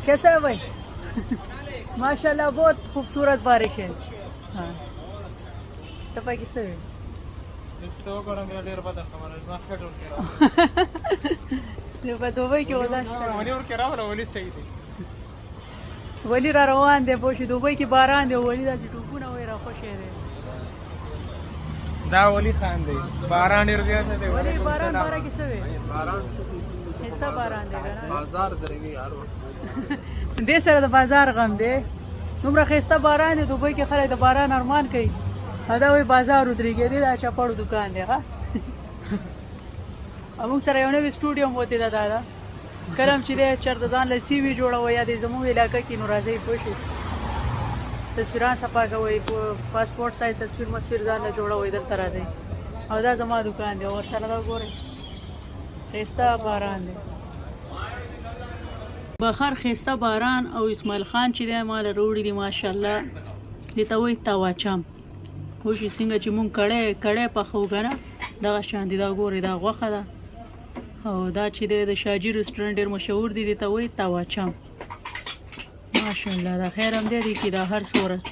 कैसा है भाई? माशाल्लाह बहुत खूबसूरत बारिश है. हाँ तपाईँ किसो है? यस्तो गरम ډیر بد خبره ما فکر وکړم यो په دوبۍ کې ودا شته. ونی ورکه راوړل ولې صحیح دی ولی را روان دی په شي دوبۍ کې باران دی ولی داسې ټوپونه وای را خوشې دی. دا ولی خان دی باران ډیر زیات دی ولی باران بارا کې څه وي؟ باران خسته باران دی کنه. بازار درګي یار دې سره د بازار غم دی. دومره خسته باران دی دوبۍ کې خلک د باران ارمان کوي. دا وای بازار ودرېږي دی دا چپړو دکان دی ها. موږ سره یو نوی سټوډیو موته دا دا کلم چې دی چرته ځان له سی وی جوړوي یا د زموږ علاقې کې نو راځي پوه شي تصویران صفا کوي پاسپورت سایز تصویر مسیر ځان له جوړوي دلته راځي او دا زما دکان دی او سره دا ګورئ خسته باران دی بخار خسته باران او اسماعیل خان چې دی مال وروړي دي ماشاءالله دې ته وایي تاواچام وشي څنګه چې مونږ کړی پخو کنه دغه شان دي دا ګورئ دا غوښه ده او دا چې د شاجي رستورانت ډېر مشهور دي دې ته وایي تاواچام ماشاءالله دا خیر هم دی کې دا هر صورت